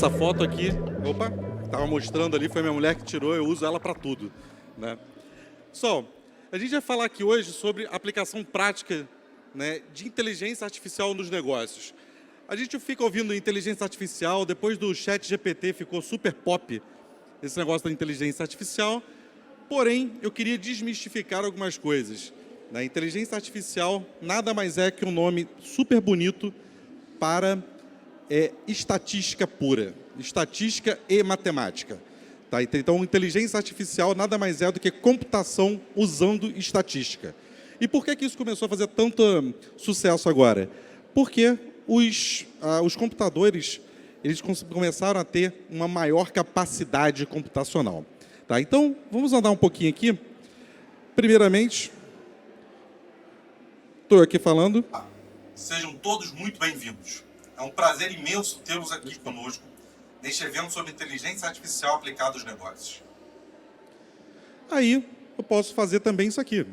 Essa foto aqui, opa, estava mostrando ali, foi minha mulher que tirou, eu uso ela para tudo, né? Pessoal, a gente vai falar aqui hoje sobre aplicação prática, né, de inteligência artificial nos negócios. A gente fica ouvindo inteligência artificial, depois do ChatGPT ficou super pop esse negócio da inteligência artificial, porém, eu queria desmistificar algumas coisas. A inteligência artificial nada mais é que um nome super bonito para estatística pura, estatística e matemática. Tá? Então, inteligência artificial nada mais é do que computação usando estatística. E por que isso começou a fazer tanto sucesso agora? Porque os computadores eles começaram a ter uma maior capacidade computacional. Tá? Então, vamos andar um pouquinho aqui. Primeiramente, estou aqui falando. Sejam todos muito bem-vindos. É um prazer imenso tê-los aqui conosco neste evento sobre inteligência artificial aplicada aos negócios. Aí, eu posso fazer também isso aqui.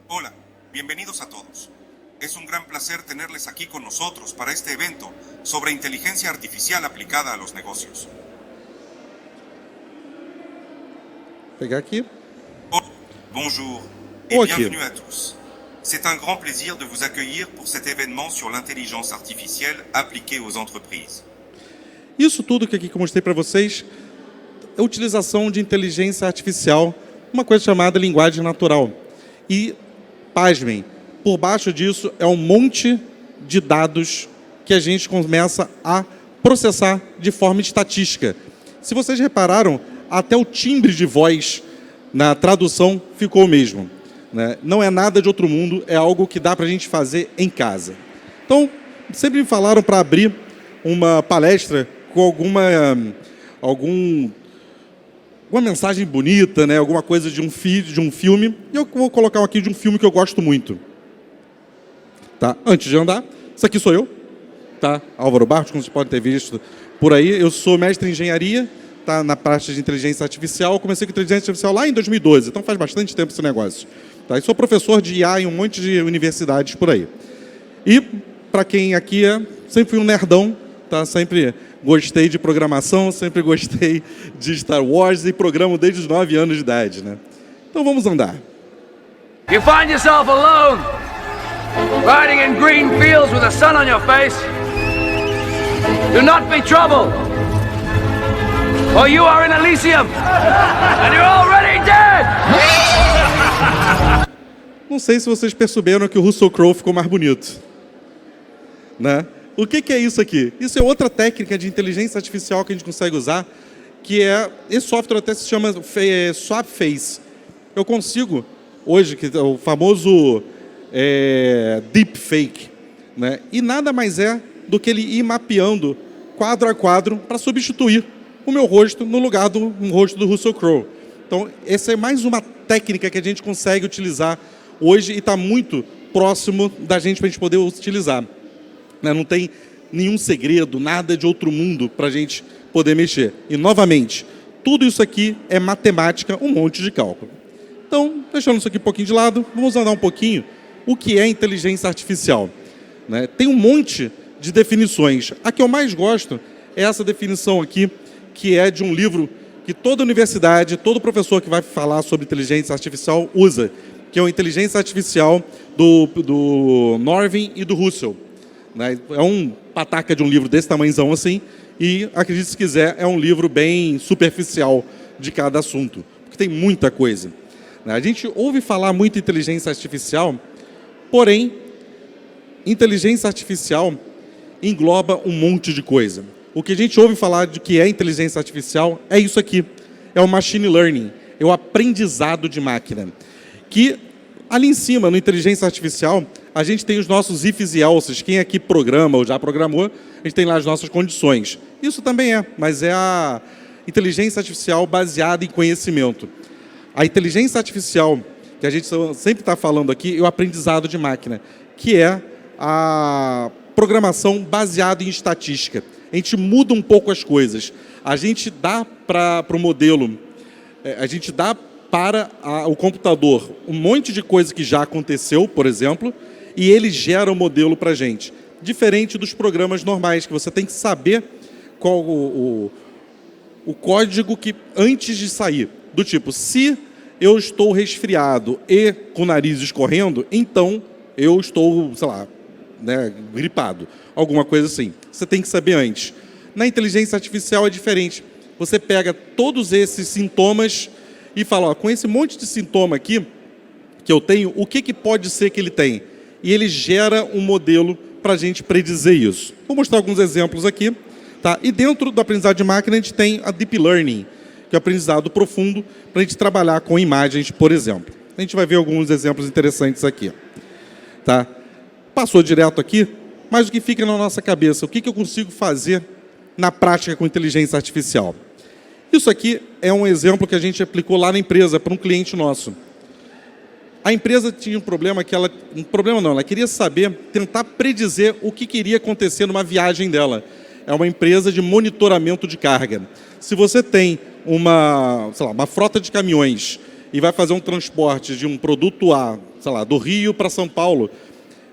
Hola, bienvenidos a todos. Es un gran placer tenerles aquí con nosotros para este evento sobre inteligencia artificial aplicada a los negocios. Pegar aqui. Bonjour et bienvenue à tous. C'est un grand plaisir de vous accueillir pour cet événement sur l'intelligence artificielle appliquée aux entreprises. Isso tudo que aqui eu mostrei para vocês é a utilização de inteligência artificial, uma coisa chamada linguagem natural. E, pasmem, por baixo disso é um monte de dados que a gente começa a processar de forma estatística. Se vocês repararam, até o timbre de voz na tradução ficou o mesmo. Né? Não é nada de outro mundo, é algo que dá para a gente fazer em casa. Então, sempre me falaram para abrir uma palestra com alguma mensagem bonita, né? Alguma coisa de um filme. E eu vou colocar aqui de um filme que eu gosto muito. Tá? Antes de andar, isso aqui sou eu, tá? Álvaro Bartos, como vocês podem ter visto por aí. Eu sou mestre em engenharia, tá? Na prática de inteligência artificial. Eu comecei com inteligência artificial lá em 2012, então faz bastante tempo esse negócio. Tá? E sou professor de IA em um monte de universidades por aí. E, para quem aqui sempre fui um nerdão, tá? Sempre gostei de programação, sempre gostei de Star Wars e programo desde os 9 anos de idade. Né? Então vamos andar. You find yourself alone, riding in green fields with the sun on your face. Do not be troubled, or you are in Elysium, and you're already dead! Não sei se vocês perceberam que o Russell Crowe ficou mais bonito. Né? O que é isso aqui? Isso é outra técnica de inteligência artificial que a gente consegue usar, que esse software até se chama Swapface. Eu consigo, hoje, que é o famoso deepfake, né? E nada mais é do que ele ir mapeando quadro a quadro para substituir o meu rosto no lugar do rosto do Russell Crowe. Então, essa é mais uma técnica que a gente consegue utilizar hoje e está muito próximo da gente para a gente poder utilizar. Não tem nenhum segredo, nada de outro mundo para a gente poder mexer. E, novamente, tudo isso aqui é matemática, um monte de cálculo. Então, deixando isso aqui um pouquinho de lado, vamos andar um pouquinho o que é inteligência artificial. Né? Tem um monte de definições. A que eu mais gosto é essa definição aqui, que é de um livro que toda universidade, todo professor que vai falar sobre inteligência artificial usa, que é o Inteligência Artificial do Norvin e do Russell. Né? É um pataca de um livro desse tamanhozão assim, e, acredite se quiser, é um livro bem superficial de cada assunto, porque tem muita coisa. Né? A gente ouve falar muito em inteligência artificial, porém, inteligência artificial engloba um monte de coisa. O que a gente ouve falar de que é inteligência artificial é isso aqui, é o machine learning, é o aprendizado de máquina. Que ali em cima, no inteligência artificial, a gente tem os nossos ifs e elses. Quem aqui programa ou já programou, a gente tem lá as nossas condições. Isso também mas é a inteligência artificial baseada em conhecimento. A inteligência artificial, que a gente sempre está falando aqui, é o aprendizado de máquina, que é a programação baseada em estatística. A gente muda um pouco as coisas. A gente dá para o modelo, a gente dá para o computador um monte de coisa que já aconteceu, por exemplo, e ele gera o modelo para a gente. diferente dos programas normais, que você tem que saber qual o código que antes de sair. Do tipo, se eu estou resfriado e com o nariz escorrendo, então eu estou, sei lá, né, gripado. Alguma coisa assim. Você tem que saber antes. Na inteligência artificial é diferente. Você pega todos esses sintomas e fala, ó, com esse monte de sintoma aqui que eu tenho, o que pode ser que ele tem? E ele gera um modelo para a gente predizer isso. Vou mostrar alguns exemplos aqui. Tá? E dentro do aprendizado de máquina, a gente tem a Deep Learning, que é o aprendizado profundo, para a gente trabalhar com imagens, por exemplo. A gente vai ver alguns exemplos interessantes aqui. Tá? Passou direto aqui, mas o que fica na nossa cabeça? O que eu consigo fazer na prática com inteligência artificial? Isso aqui é um exemplo que a gente aplicou lá na empresa, para um cliente nosso. A empresa tinha um problema que ela... Um problema não, ela queria saber, tentar predizer o que iria acontecer numa viagem dela. É uma empresa de monitoramento de carga. Se você tem uma frota de caminhões e vai fazer um transporte de um produto A, sei lá, do Rio para São Paulo,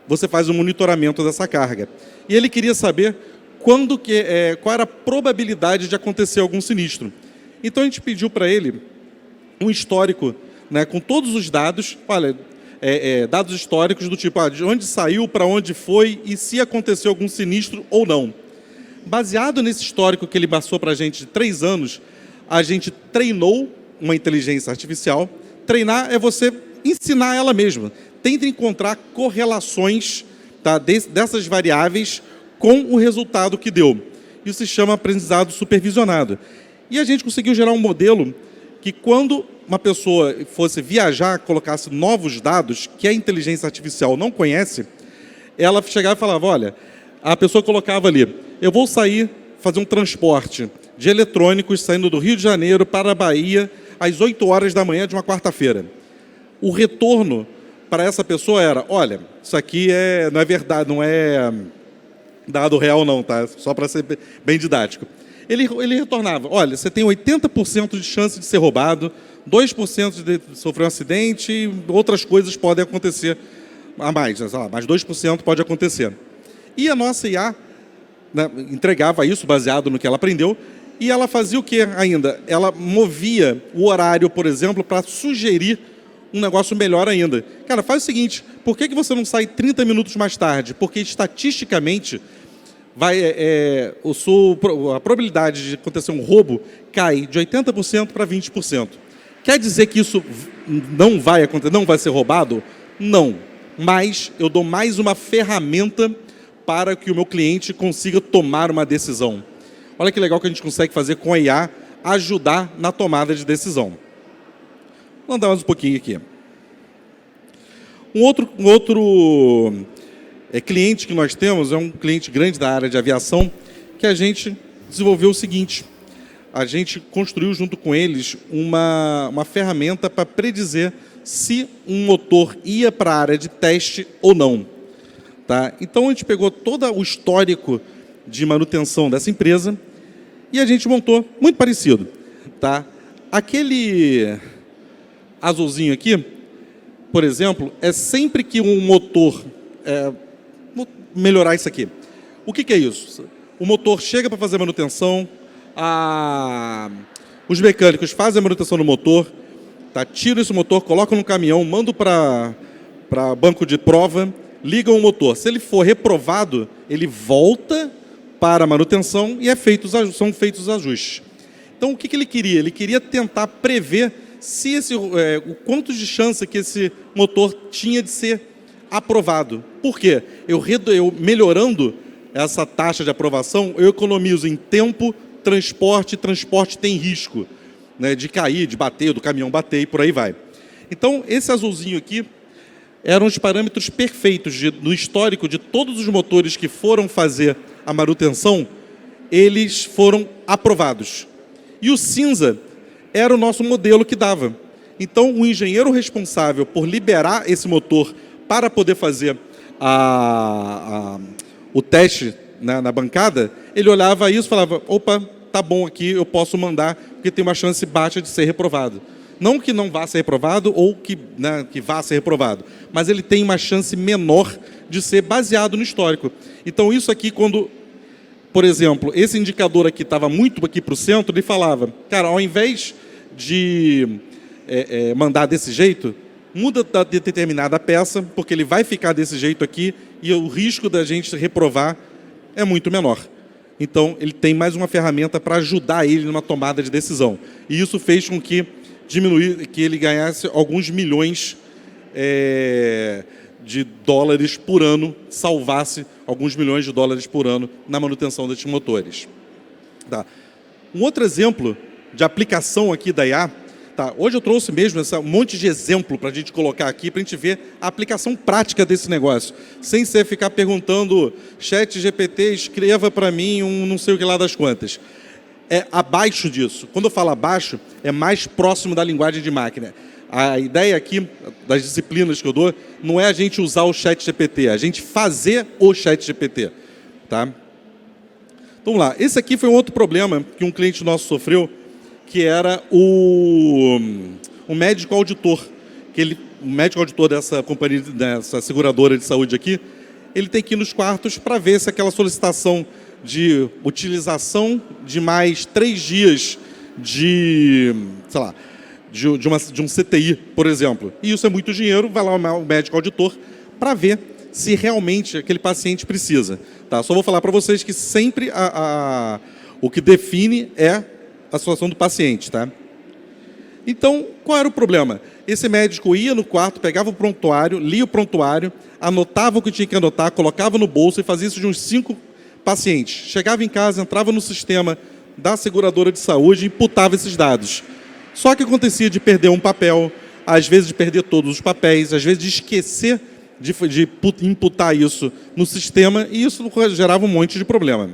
você faz um monitoramento dessa carga. E ele queria saber qual era a probabilidade de acontecer algum sinistro. Então a gente pediu para ele um histórico, né, com todos os dados, olha, dados históricos do tipo, de onde saiu, para onde foi e se aconteceu algum sinistro ou não. Baseado nesse histórico que ele passou para a gente de 3 anos, a gente treinou uma inteligência artificial. Treinar é você ensinar ela mesma. Tenta encontrar correlações, tá, dessas variáveis com o resultado que deu. Isso se chama aprendizado supervisionado. E a gente conseguiu gerar um modelo que, quando uma pessoa fosse viajar, colocasse novos dados que a inteligência artificial não conhece, ela chegava e falava, olha, a pessoa colocava ali, eu vou sair, fazer um transporte de eletrônicos saindo do Rio de Janeiro para a Bahia às 8 horas da manhã de uma quarta-feira. O retorno para essa pessoa era, olha, isso aqui não é verdade, não é dado real não, tá? Só para ser bem didático. Ele retornava, olha, você tem 80% de chance de ser roubado, 2% de sofrer um acidente e outras coisas podem acontecer a mais, sei lá, mais 2% pode acontecer. E a nossa IA, né, entregava isso baseado no que ela aprendeu, e ela fazia o que ainda? Ela movia o horário, por exemplo, para sugerir um negócio melhor ainda. Cara, faz o seguinte, por que você não sai 30 minutos mais tarde? Porque estatisticamente a probabilidade de acontecer um roubo cai de 80% para 20%. Quer dizer que isso não vai acontecer, não vai ser roubado? Não. Mas eu dou mais uma ferramenta para que o meu cliente consiga tomar uma decisão. Olha que legal que a gente consegue fazer com a IA, ajudar na tomada de decisão. Vamos andar mais um pouquinho aqui. Um outro cliente que nós temos é um cliente grande da área de aviação, que a gente desenvolveu o seguinte, a gente construiu junto com eles uma ferramenta para predizer se um motor ia para a área de teste ou não. Tá? Então a gente pegou todo o histórico de manutenção dessa empresa e a gente montou muito parecido. Tá? Aquele azulzinho aqui, por exemplo, é sempre que um motor... vou melhorar isso aqui. O que é isso? O motor chega para fazer manutenção, os mecânicos fazem a manutenção do motor, tá? Tiram esse motor, colocam no caminhão, mandam para banco de prova, ligam o motor. Se ele for reprovado, ele volta para a manutenção e são feitos os ajustes. Então, o que ele queria? Ele queria tentar prever se o quanto de chance que esse motor tinha de ser aprovado. Por quê? Eu melhorando essa taxa de aprovação, eu economizo em tempo, transporte tem risco, né, de cair, de bater, do caminhão bater e por aí vai. Então, esse azulzinho aqui eram os parâmetros perfeitos no histórico de todos os motores que foram fazer a manutenção, eles foram aprovados. E o cinza era o nosso modelo que dava. Então, o engenheiro responsável por liberar esse motor para poder fazer o teste, né, na bancada, ele olhava isso e falava, opa, tá bom aqui, eu posso mandar, porque tem uma chance baixa de ser reprovado. Não que não vá ser reprovado ou que, né, que vá ser reprovado, mas ele tem uma chance menor de ser baseado no histórico. Então, isso aqui, quando, por exemplo, esse indicador aqui estava muito aqui para o centro, ele falava, cara, ao invés de mandar desse jeito, muda de determinada peça, porque ele vai ficar desse jeito aqui e o risco da gente reprovar é muito menor. Então, ele tem mais uma ferramenta para ajudar ele numa tomada de decisão. E isso fez com que ele ganhasse alguns milhões de dólares por ano, salvasse alguns milhões de dólares por ano na manutenção desses motores. Tá. Um outro exemplo de aplicação aqui da IA, tá, hoje eu trouxe mesmo um monte de exemplo para a gente colocar aqui, para a gente ver a aplicação prática desse negócio, sem você ficar perguntando, ChatGPT, escreva para mim um não sei o que lá das quantas. É abaixo disso. Quando eu falo abaixo, é mais próximo da linguagem de máquina. A ideia aqui, das disciplinas que eu dou, não é a gente usar o ChatGPT, é a gente fazer o ChatGPT. Tá? Então, vamos lá. Esse aqui foi um outro problema que um cliente nosso sofreu, que era o médico auditor. O médico auditor dessa companhia, dessa seguradora de saúde aqui, ele tem que ir nos quartos para ver se aquela solicitação de utilização de mais 3 dias de, sei lá, de um CTI, por exemplo. E isso é muito dinheiro, vai lá o médico auditor para ver se realmente aquele paciente precisa. Tá? Só vou falar para vocês que sempre o que define é a situação do paciente. Tá? Então, qual era o problema? Esse médico ia no quarto, pegava o prontuário, lia o prontuário, anotava o que tinha que anotar, colocava no bolso e fazia isso de uns 5 pacientes. Chegava em casa, entrava no sistema da seguradora de saúde e imputava esses dados. Só que acontecia de perder um papel, às vezes de perder todos os papéis, às vezes de esquecer de imputar isso no sistema, e isso gerava um monte de problema.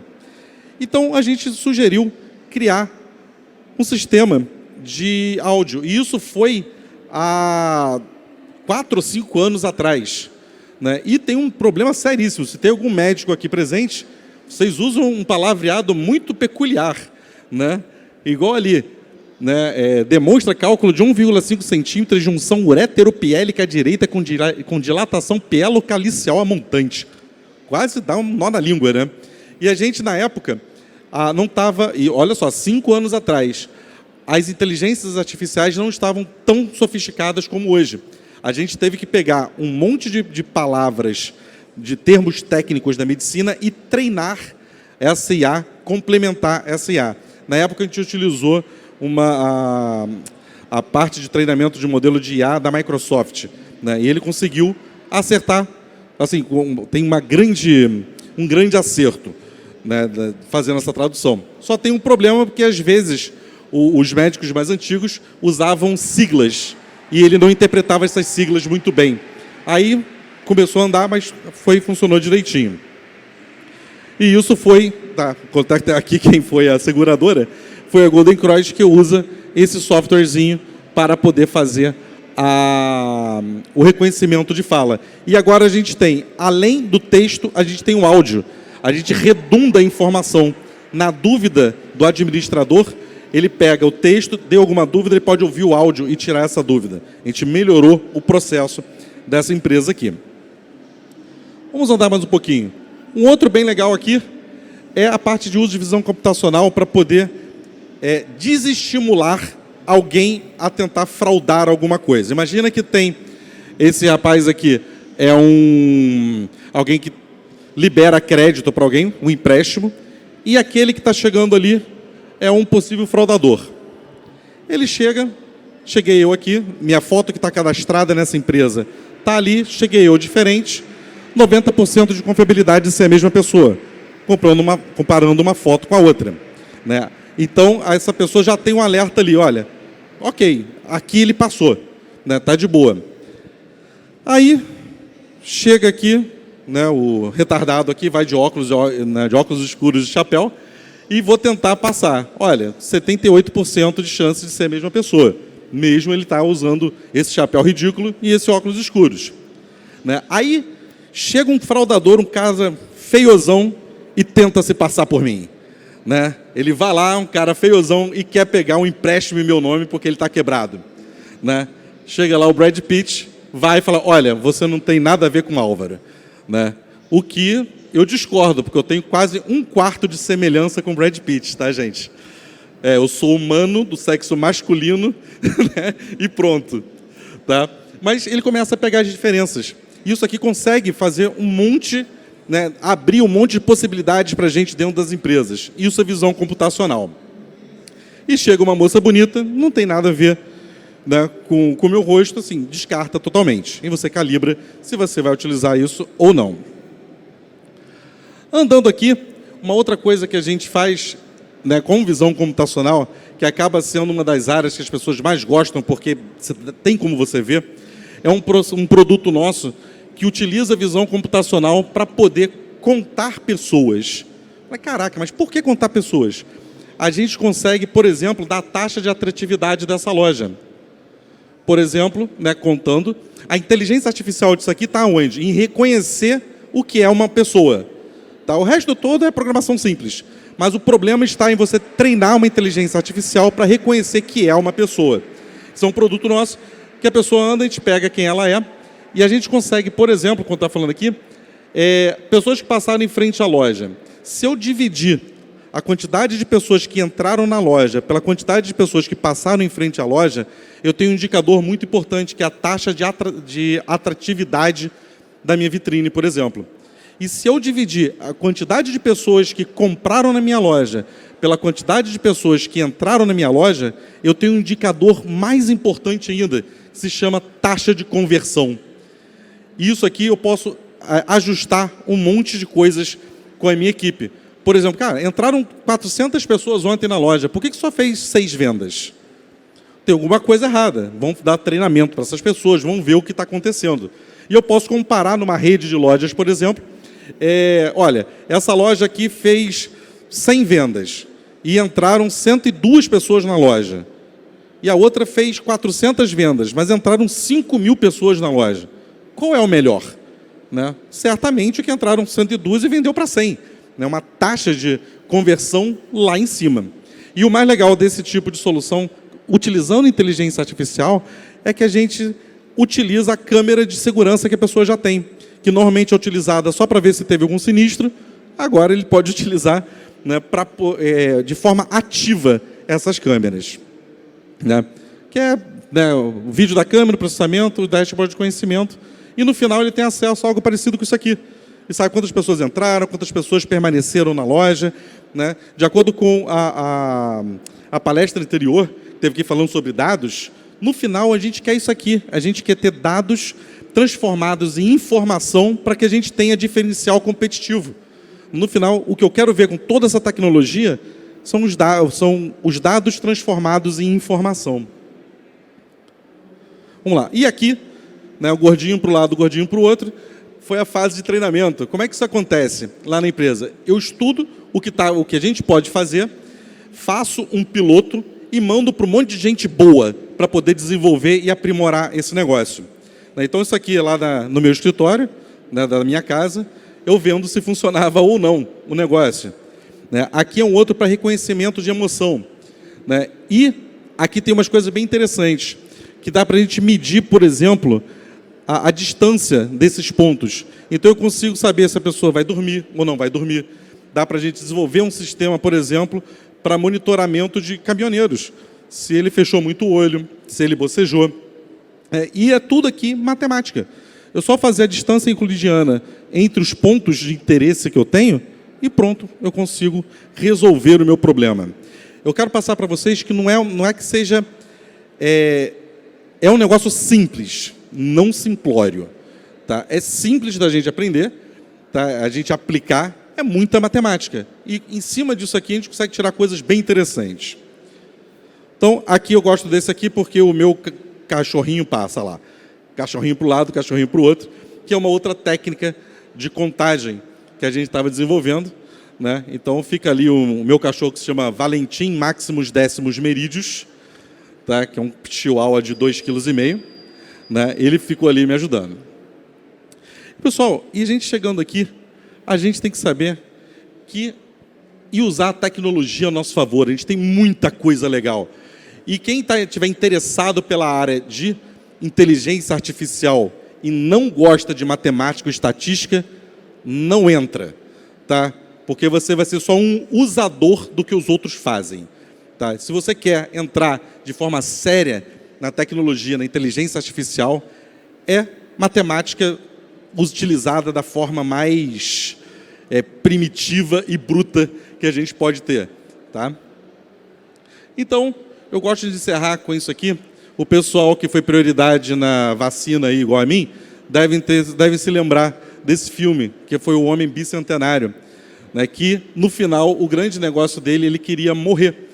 Então, a gente sugeriu criar um sistema de áudio, e isso foi há 4 ou 5 anos atrás. Né? E tem um problema seríssimo. Se tem algum médico aqui presente, vocês usam um palavreado muito peculiar, né? Igual ali. Né, demonstra cálculo de 1,5 centímetros de junção ureteropiélica direita com dilatação pielocalicial a montante. Quase dá um nó na língua, né? E a gente, na época, não estava... E olha só, 5 anos atrás, as inteligências artificiais não estavam tão sofisticadas como hoje. A gente teve que pegar um monte de palavras, de termos técnicos da medicina e treinar essa IA, complementar essa IA. Na época, a gente utilizou a parte de treinamento de modelo de IA da Microsoft, né? E ele conseguiu acertar, assim, tem um grande acerto, né, fazendo essa tradução. Só tem um problema, porque às vezes os médicos mais antigos usavam siglas e ele não interpretava essas siglas muito bem. Aí começou a andar, mas funcionou direitinho. E isso foi, tá, contar aqui quem foi a seguradora, foi a Golden Cross, que usa esse softwarezinho para poder fazer o reconhecimento de fala. E agora a gente tem, além do texto, a gente tem o áudio. A gente redunda a informação. Na dúvida do administrador, ele pega o texto, deu alguma dúvida, ele pode ouvir o áudio e tirar essa dúvida. A gente melhorou o processo dessa empresa aqui. Vamos andar mais um pouquinho. Um outro bem legal aqui é a parte de uso de visão computacional para poder desestimular alguém a tentar fraudar alguma coisa. Imagina que tem esse rapaz aqui, alguém que libera crédito para alguém, um empréstimo, e aquele que está chegando ali é um possível fraudador. Ele cheguei eu aqui, minha foto que está cadastrada nessa empresa está ali, cheguei eu diferente, 90% de confiabilidade de ser a mesma pessoa, comparando uma foto com a outra. Né? Então, essa pessoa já tem um alerta ali, olha, ok, aqui ele passou, né, tá de boa. Aí, chega aqui, né, o retardado aqui vai de óculos escuros e chapéu, e vou tentar passar. Olha, 78% de chance de ser a mesma pessoa, mesmo ele estar usando esse chapéu ridículo e esse óculos escuros. Né? Aí, chega um fraudador, um cara feiozão, e tenta se passar por mim. Né? Ele vai lá, um cara feiozão, e quer pegar um empréstimo em meu nome porque ele está quebrado. né? Chega lá o Brad Pitt, vai e fala, olha, você não tem nada a ver com Álvaro, né? O que eu discordo, porque eu tenho quase 1/4 de semelhança com o Brad Pitt, tá, gente? Eu sou humano, do sexo masculino, né? E pronto, tá? Mas ele começa a pegar as diferenças. Isso aqui consegue fazer um monte, né? Abrir um monte de possibilidades para a gente dentro das empresas. Isso é visão computacional. E chega uma moça bonita, não tem nada a ver, né, com o meu rosto, assim, descarta totalmente. E você calibra se você vai utilizar isso ou não. Andando aqui, uma outra coisa que a gente faz, né, com visão computacional, que acaba sendo uma das áreas que as pessoas mais gostam, porque tem como você ver, é um produto nosso que utiliza a visão computacional para poder contar pessoas. Caraca, mas por que contar pessoas? A gente consegue, por exemplo, dar a taxa de atratividade dessa loja. Por exemplo, né, contando, a inteligência artificial disso aqui está onde? Em reconhecer o que é uma pessoa. Tá? O resto todo é programação simples. Mas o problema está em você treinar uma inteligência artificial para reconhecer que é uma pessoa. Isso é um produto nosso, que a pessoa anda, a gente pega quem ela é, e a gente consegue, por exemplo, como está falando aqui, pessoas que passaram em frente à loja. Se eu dividir a quantidade de pessoas que entraram na loja pela quantidade de pessoas que passaram em frente à loja, eu tenho um indicador muito importante, que é a taxa de atratividade da minha vitrine, por exemplo. E se eu dividir a quantidade de pessoas que compraram na minha loja pela quantidade de pessoas que entraram na minha loja, eu tenho um indicador mais importante ainda, que se chama taxa de conversão. E isso aqui eu posso ajustar um monte de coisas com a minha equipe. Por exemplo, cara, entraram 400 pessoas ontem na loja, por que só fez 6 vendas? Tem alguma coisa errada. Vamos dar treinamento para essas pessoas, vamos ver o que está acontecendo. E eu posso comparar numa rede de lojas, por exemplo, olha, essa loja aqui fez 100 vendas e entraram 102 pessoas na loja. E a outra fez 400 vendas, mas entraram 5.000 pessoas na loja. Qual é o melhor? Né? Certamente o que entraram 102 e vendeu para 100. Né? Uma taxa de conversão lá em cima. E o mais legal desse tipo de solução, utilizando inteligência artificial, é que a gente utiliza a câmera de segurança que a pessoa já tem, que normalmente é utilizada só para ver se teve algum sinistro. Agora ele pode utilizar, né, de forma ativa essas câmeras. Né? Que é, né, o vídeo da câmera, o processamento, o dashboard de conhecimento. E no final ele tem acesso a algo parecido com isso aqui. E sabe quantas pessoas entraram, quantas pessoas permaneceram na loja. Né? De acordo com a palestra anterior, teve aqui falando sobre dados, no final a gente quer isso aqui. A gente quer ter dados transformados em informação para que a gente tenha diferencial competitivo. No final, o que eu quero ver com toda essa tecnologia são os dados transformados em informação. Vamos lá. E aqui, né, o gordinho para o lado, o gordinho para o outro, foi a fase de treinamento. Como é que isso acontece lá na empresa? Eu estudo o que a gente pode fazer, faço um piloto e mando para um monte de gente boa para poder desenvolver e aprimorar esse negócio. Então, isso aqui é lá no meu escritório, né, da minha casa, eu vendo se funcionava ou não o negócio. Né? Aqui é um outro para reconhecimento de emoção. Né? E aqui tem umas coisas bem interessantes, que dá para a gente medir, por exemplo, a distância desses pontos. Então, eu consigo saber se a pessoa vai dormir ou não vai dormir. Dá para a gente desenvolver um sistema, por exemplo, para monitoramento de caminhoneiros. Se ele fechou muito o olho, se ele bocejou. E é tudo aqui matemática. Eu só fazer a distância euclidiana entre os pontos de interesse que eu tenho e pronto, eu consigo resolver o meu problema. Eu quero passar para vocês que não é que seja... É um negócio simples, não simplório. Tá? É simples da gente aprender, tá? A gente aplicar, é muita matemática. E em cima disso aqui a gente consegue tirar coisas bem interessantes. Então, aqui eu gosto desse aqui porque o meu cachorrinho passa lá. Cachorrinho para o lado, cachorrinho para o outro, que é uma outra técnica de contagem que a gente estava desenvolvendo. Né? Então, fica ali o meu cachorro que se chama Valentim Maximus Décimos Merídios, tá? Que é um chihuahua de 2,5 kg. Né? Ele ficou ali me ajudando. Pessoal, e a gente chegando aqui, a gente tem que saber e usar a tecnologia a nosso favor. A gente tem muita coisa legal. E quem estiver interessado pela área de inteligência artificial e não gosta de matemática ou estatística, não entra, tá? Porque você vai ser só um usador do que os outros fazem, tá? Se você quer entrar de forma séria na tecnologia, na inteligência artificial, é matemática utilizada da forma mais primitiva e bruta que a gente pode ter, tá? Então, eu gosto de encerrar com isso aqui. O pessoal que foi prioridade na vacina aí, igual a mim, devem se lembrar desse filme, que foi O Homem Bicentenário, né, que, no final, o grande negócio dele, ele queria morrer,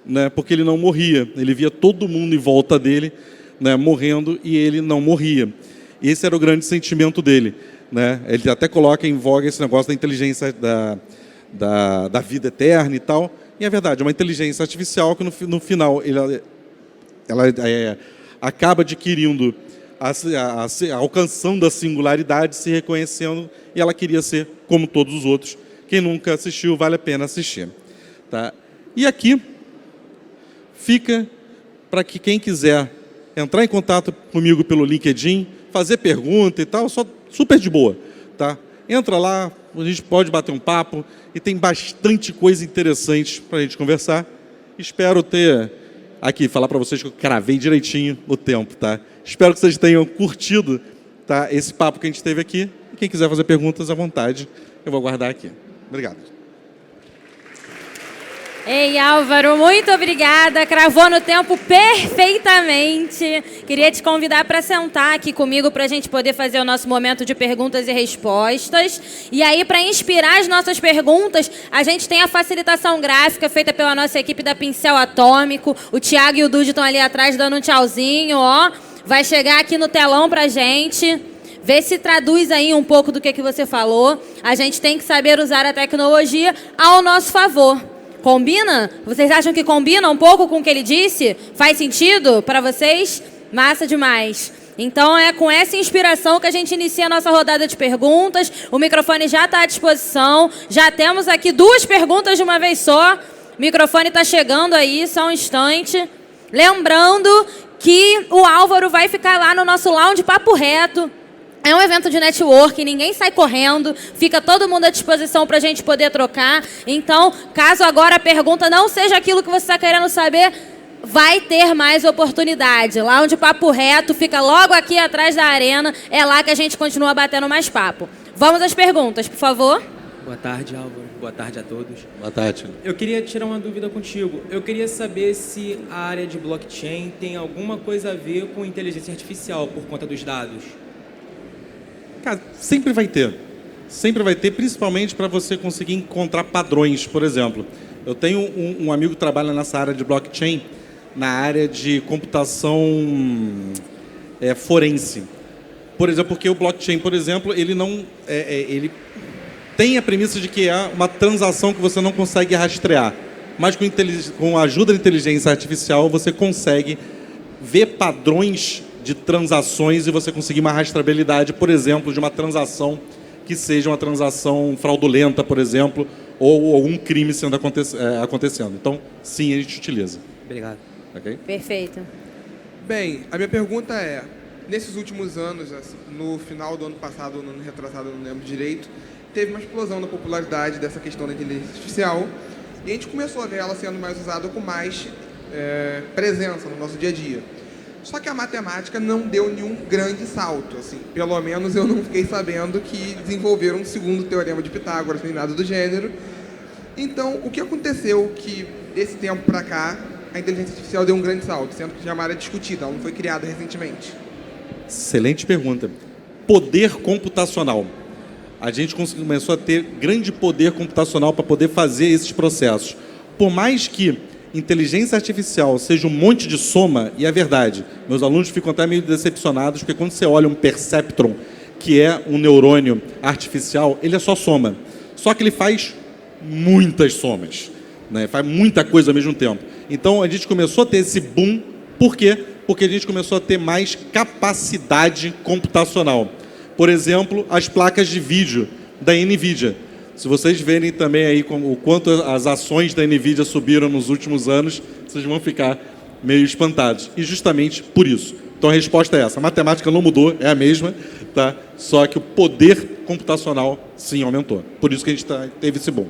né, porque ele não morria. Ele via todo mundo em volta dele, né, morrendo, e ele não morria. E esse era o grande sentimento dele, né? Ele até coloca em voga esse negócio da inteligência da vida eterna e tal. E é verdade, é uma inteligência artificial que, no final, ela acaba adquirindo, alcançando a singularidade, se reconhecendo, e ela queria ser como todos os outros. Quem nunca assistiu, vale a pena assistir, tá? E aqui fica para que quem quiser entrar em contato comigo pelo LinkedIn, fazer pergunta e tal, só super de boa, tá? Entra lá, a gente pode bater um papo e tem bastante coisa interessante para a gente conversar. Espero ter aqui, falar para vocês que eu cravei direitinho o tempo, tá? Espero que vocês tenham curtido, tá, esse papo que a gente teve aqui. E quem quiser fazer perguntas, à vontade, eu vou aguardar aqui. Obrigado. Ei, Álvaro, muito obrigada. Cravou no tempo perfeitamente. Queria te convidar para sentar aqui comigo para a gente poder fazer o nosso momento de perguntas e respostas. E aí, para inspirar as nossas perguntas, a gente tem a facilitação gráfica feita pela nossa equipe da Pincel Atômico. O Thiago e o Dude estão ali atrás dando um tchauzinho, ó. Vai chegar aqui no telão para a gente. Vê se traduz aí um pouco do que você falou. A gente tem que saber usar a tecnologia ao nosso favor. Combina? Vocês acham que combina um pouco com o que ele disse? Faz sentido para vocês? Massa demais. Então é com essa inspiração que a gente inicia a nossa rodada de perguntas. O microfone já está à disposição. Já temos aqui 2 perguntas de uma vez só. O microfone está chegando aí, só um instante. Lembrando que o Álvaro vai ficar lá no nosso lounge Papo Reto. É um evento de networking, ninguém sai correndo, fica todo mundo à disposição para a gente poder trocar. Então, caso agora a pergunta não seja aquilo que você está querendo saber, vai ter mais oportunidade. Lá onde Papo Reto fica logo aqui atrás da arena, é lá que a gente continua batendo mais papo. Vamos às perguntas, por favor. Boa tarde, Álvaro. Boa tarde a todos. Boa tarde. Eu queria tirar uma dúvida contigo. Eu queria saber se a área de blockchain tem alguma coisa a ver com inteligência artificial por conta dos dados. Cara, sempre vai ter. Sempre vai ter, principalmente para você conseguir encontrar padrões, por exemplo. Eu tenho um amigo que trabalha nessa área de blockchain, na área de computação forense. Por exemplo, porque o blockchain, por exemplo, ele não... ele tem a premissa de que é uma transação que você não consegue rastrear. Mas com a ajuda da inteligência artificial, você consegue ver padrões de transações e você conseguir uma rastreabilidade, por exemplo, de uma transação que seja uma transação fraudulenta, por exemplo, ou algum crime acontecendo. Então, sim, a gente utiliza. Obrigado. Okay? Perfeito. Bem, a minha pergunta é, nesses últimos anos, no final do ano passado, no ano retrasado, eu não lembro direito, teve uma explosão da popularidade dessa questão da inteligência artificial e a gente começou a ver ela sendo mais usada com mais presença no nosso dia a dia. Só que a matemática não deu nenhum grande salto, assim. Pelo menos eu não fiquei sabendo que desenvolveram um segundo teorema de Pitágoras, nem nada do gênero. Então, o que aconteceu que, desse tempo para cá, a inteligência artificial deu um grande salto, sendo que já é uma área discutida, ela não foi criada recentemente? Excelente pergunta. Poder computacional. A gente começou a ter grande poder computacional para poder fazer esses processos. Por mais que inteligência artificial seja um monte de soma, e é verdade, meus alunos ficam até meio decepcionados, porque quando você olha um perceptron, que é um neurônio artificial, ele é só soma. Só que ele faz muitas somas, né? Faz muita coisa ao mesmo tempo. Então, a gente começou a ter esse boom. Por quê? Porque a gente começou a ter mais capacidade computacional. Por exemplo, as placas de vídeo da NVIDIA. Se vocês verem também aí o quanto as ações da NVIDIA subiram nos últimos anos, vocês vão ficar meio espantados. E justamente por isso. Então a resposta é essa. A matemática não mudou, é a mesma, tá? Só que o poder computacional sim aumentou. Por isso que a gente teve esse boom.